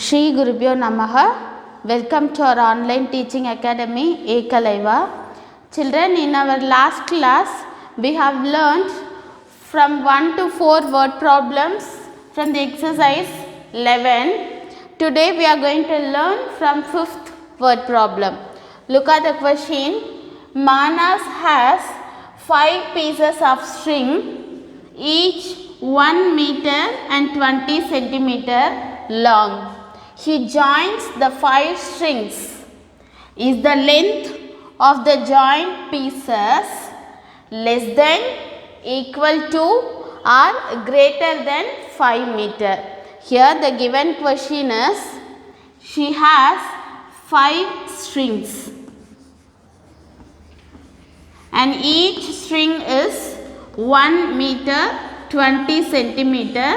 Shri Gurubhyo Namaha. Welcome to our online teaching academy Ekalaiva. Children, in our last class we have learnt from 1 to 4 word problems from the exercise 11. Today we are going to learn from 5th word problem. Look at the question. Manas has 5 pieces of string, each 1 meter and 20 centimeter long. He joins the 5 strings. Is the length of the joined pieces less than, equal to or greater than 5 meter? Here the given question is, she has 5 strings and each string is 1 meter 20 centimeter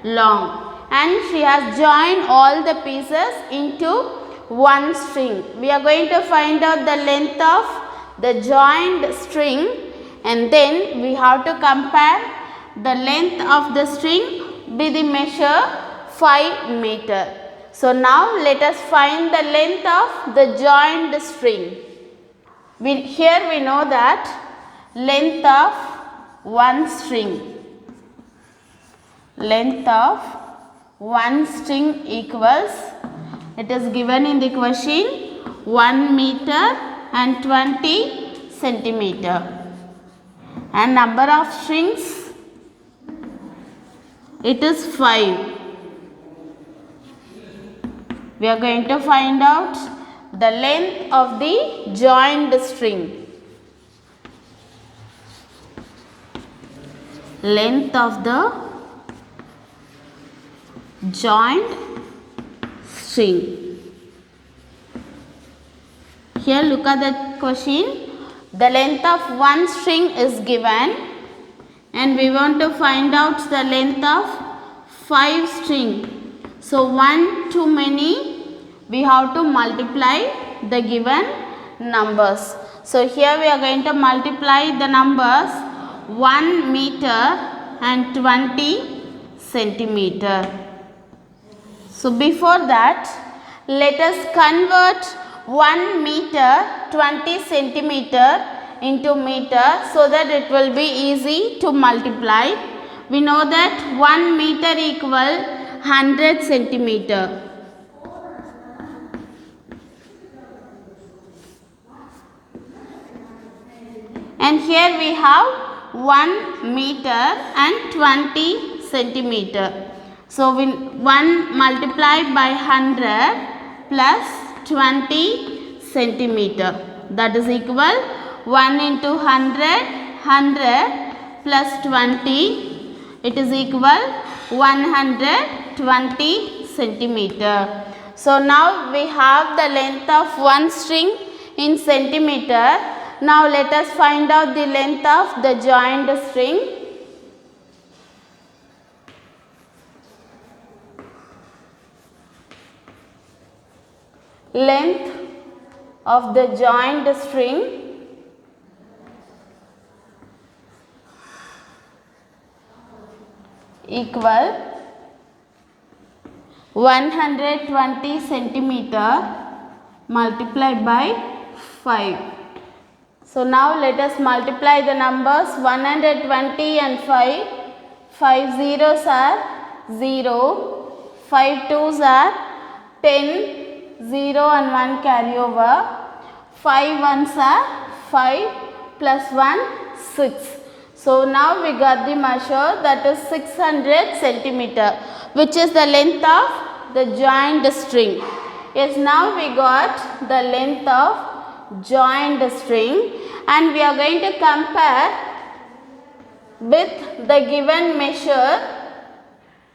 long, and she has joined all the pieces into one string. We are going to find out the length of the joined string, and then we have to compare the length of the string with the measure 5 meter. So now let us find the length of the joined string. Here we know that length of one string, length of one string equals, it is given in the question, 1 meter and 20 centimeter, and number of strings, it is 5. We are going to find out the length of the joined string. Length of the joined string. Here look at the question. The length of one string is given and we want to find out the length of 5 string. So 1 too many, we have to multiply the given numbers. So here we are going to multiply the numbers 1 meter and 20 centimeter. So before that, let us convert 1 meter 20 centimeter into meter so that it will be easy to multiply. We know that 1 meter equal 100 centimeter. And here we have 1 meter and 20 centimeter. So 1 multiplied by 100 plus 20 centimeter, that is equal 1 into 100 plus 20, it is equal 120 centimeter. So now we have the length of one string in centimeter. Now let us find out the length of the joined string. Length of the joined string equal 120 centimeter multiplied by 5. So now let us multiply the numbers 120 and 5. 5 zeros are 0, 5 twos are 10, 0 and 1 carry over, 5 ones are 5 plus 1 6. So now we got the measure, that is 600 centimeter, which is the length of the joined string. Yes, now we got the length of joined string and we are going to compare with the given measure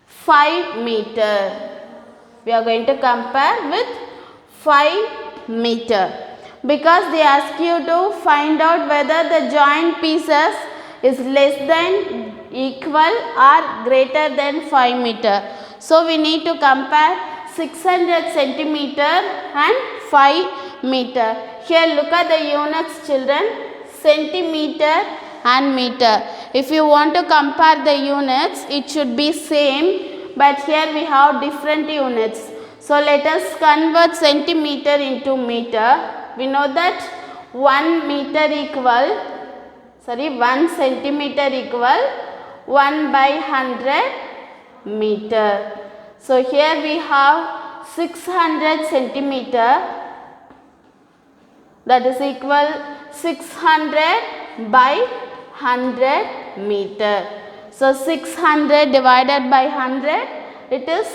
5 meter. We are going to compare with 5 meter because they ask you to find out whether the joined pieces is less than, equal or greater than 5 meter. So we need to compare 600 centimeter and 5 meter. Here look at the units, children, centimeter and meter. If you want to compare the units, it should be same, but here we have different units. So let us convert centimeter into meter. We know that 1 centimeter equal 1 by 100 meter. So here we have 600 centimeter, that is equal 600 by 100 meter. So 600 divided by 100, it is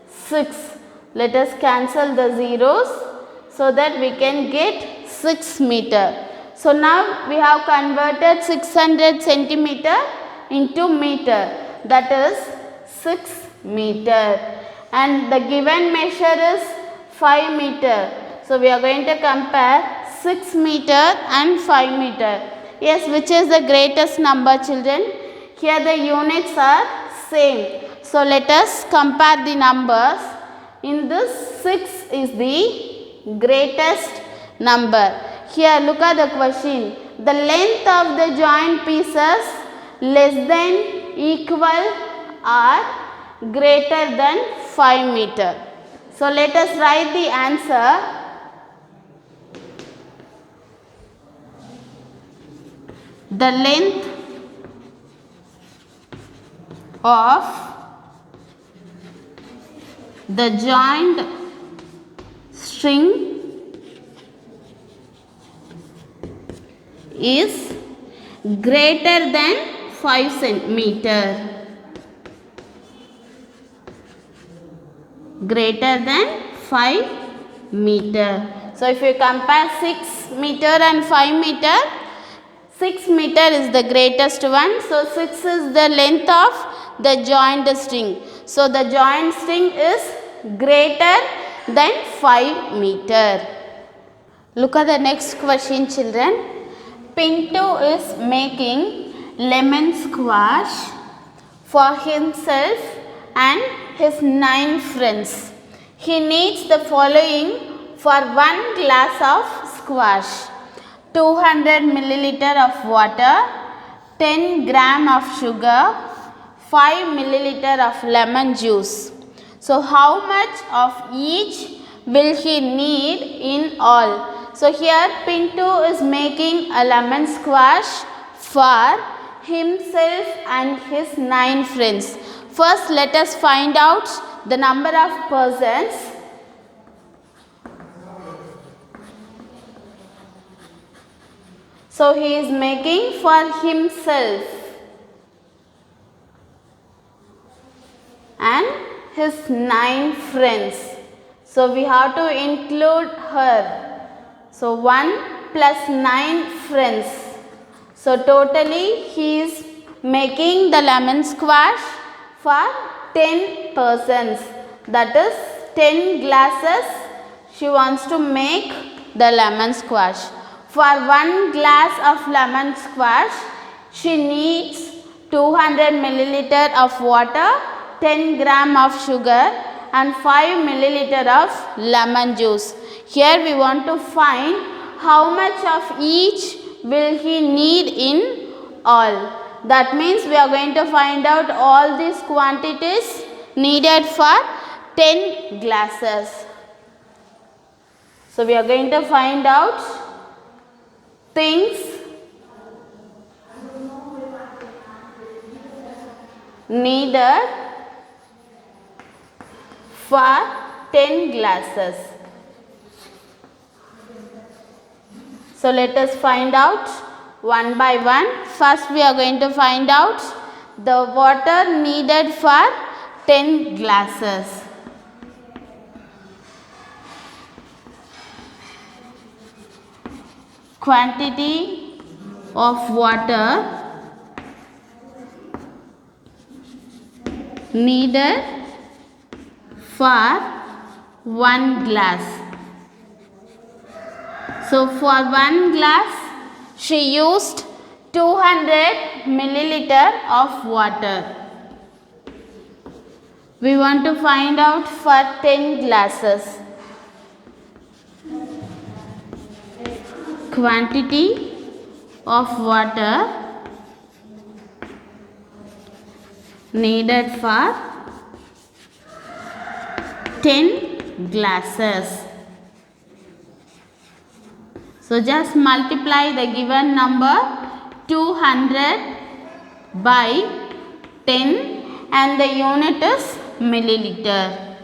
6. Let us cancel the zeros so that we can get 6 meter. So now we have converted 600 centimeter into meter, that is 6 meter, and the given measure is 5 meter. So we are going to compare 6 meter and 5 meter. Yes, which is the greatest number, children? Here the units are same. So let us compare the numbers. In this, 6 is the greatest number. Here look at the question. The length of the joint pieces less than, equal or greater than 5 meter. So let us write the answer. The length of the joint string is greater than 5 centimeter. Greater than 5 meter. So if you compare 6 meter and 5 meter, 6 meter is the greatest one. So 6 is the length of the joint string. So the joint string is greater than 5 meter. Look at the next question, children. Pinto is making lemon squash for himself and his 9 friends. He needs the following for 1 glass of squash: 200 milliliter of water, 10 gram of sugar, 5 milliliter of lemon juice. So how much of each will he need in all? So here Pinto is making a lemon squash for himself and his 9 friends. First let us find out the number of persons. So he is making for himself and his 9 friends. So we have to include her. So 1 plus 9 friends. So totally he is making the lemon squash for 10 persons. That is 10 glasses she wants to make the lemon squash. For 1 glass of lemon squash, she needs 200 milliliter of water, 10 gram of sugar and 5 milliliter of lemon juice. Here we want to find how much of each will he need in all. That means we are going to find out all these quantities needed for 10 glasses. So we are going to find out things needed for 10 glasses. So let us find out one by one. First we are going to find out the water needed for 10 glasses. Quantity of water needed for 1 glass. So for 1 glass she used 200 milliliter of water. We want to find out for 10 glasses. Quantity of water needed for 10 glasses. So just multiply the given number 200 by 10 and the unit is milliliter.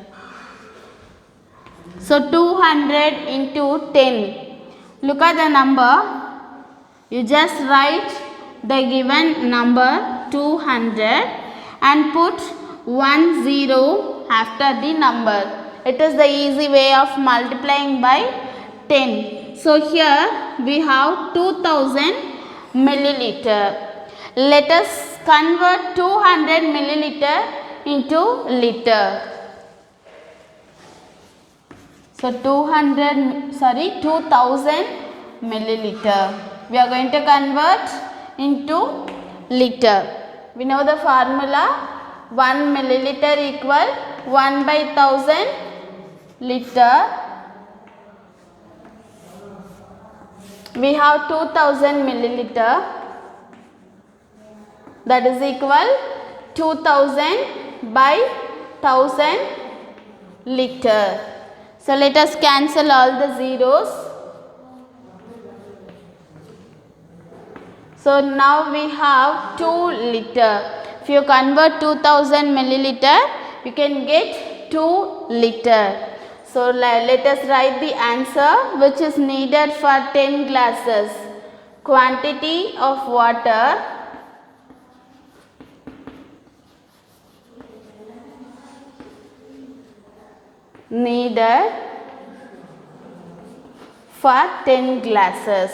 So 200 into 10. Look at the number. You just write the given number 200 and put 10 after the number. It is the easy way of multiplying by 10. So here we have 2000 milliliter. Let us convert 200 milliliter into liter. So 2000 milliliter. We are going to convert into liter. We know the formula. 1 milliliter equal 1 by 1000 liter. We have 2000 milliliter. That is equal 2000 by 1000 liter. So let us cancel all the zeros. So now we have 2 liter. If you convert 2000 milliliter, you can get 2 liter. So let us write the answer which is needed for 10 glasses. Quantity of water needed for 10 glasses.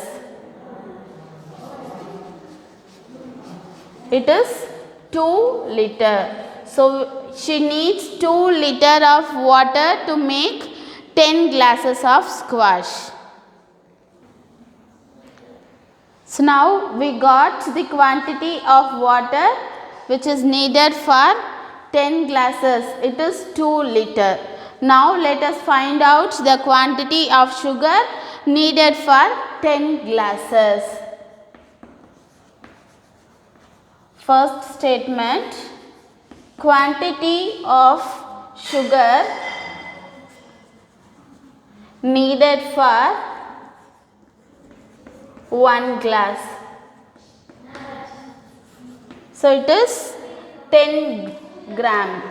It is 2 liter. So she needs 2 liter of water to make 10 glasses of squash. So now we got the quantity of water which is needed for 10 glasses. It is 2 liter. Now let us find out the quantity of sugar needed for 10 glasses. First statement, quantity of sugar needed for 1 glass. So it is 10 gram.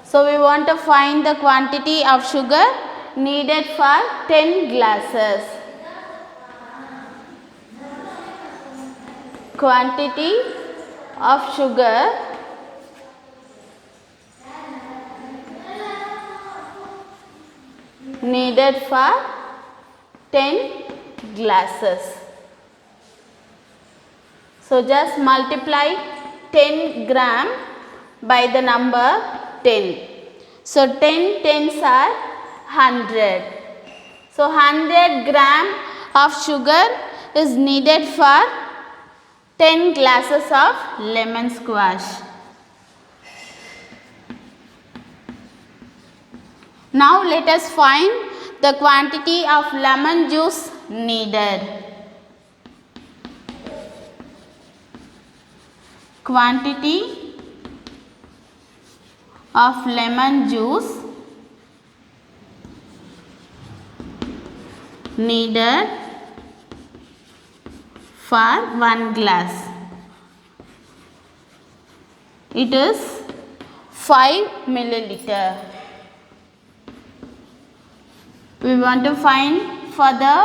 So we want to find the quantity of sugar needed for 10 glasses. Quantity of sugar needed for 10 glasses. So just multiply 10 gram by the number 10. So 10 tens are 100. So 100 gram of sugar is needed for 10 glasses of lemon squash. Now let us find the quantity of lemon juice needed. Quantity of lemon juice needed for 1 glass. It is 5 milliliter. We want to find for the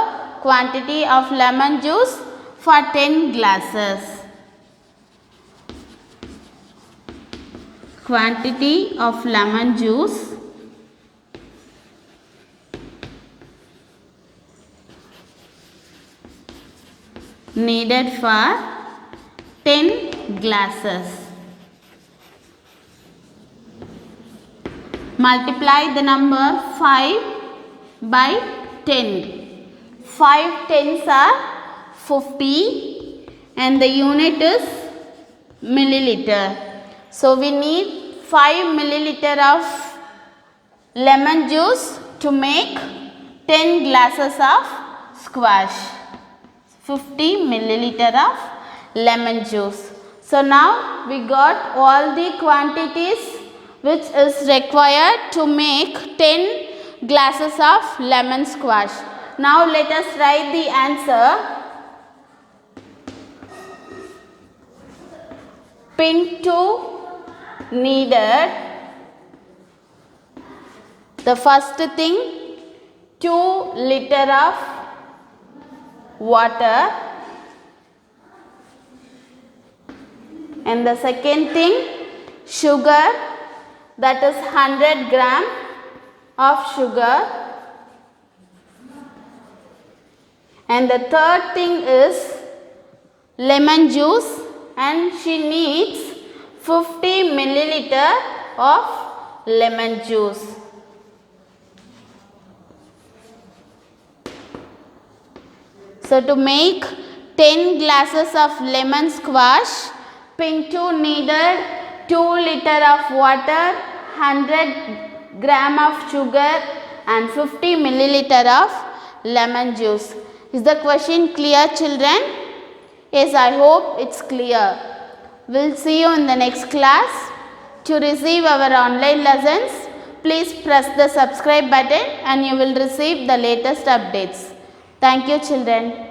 quantity of lemon juice for 10 glasses. Quantity of lemon juice needed for 10 glasses. Multiply the number 5 by 10. 5 tens are 50 and the unit is milliliter. So we need 5 milliliter of lemon juice to make 10 glasses of squash. 50 milliliter of lemon juice. So now we got all the quantities which is required to make 10 glasses of lemon squash. Now let us write the answer. Pink 2 needed, the first thing, 2 liter of water, and the second thing, sugar, that is 100 gram of sugar, and the third thing is lemon juice, and she needs 50 milliliter of lemon juice. So to make 10 glasses of lemon squash, Pink 2 needed 2 liter of water, 100 gram of sugar and 50 milliliter of lemon juice. Is the question clear, children? Yes, I hope it's clear. We'll see you in the next class. To receive our online lessons, please press the subscribe button and you will receive the latest updates. Thank you, children.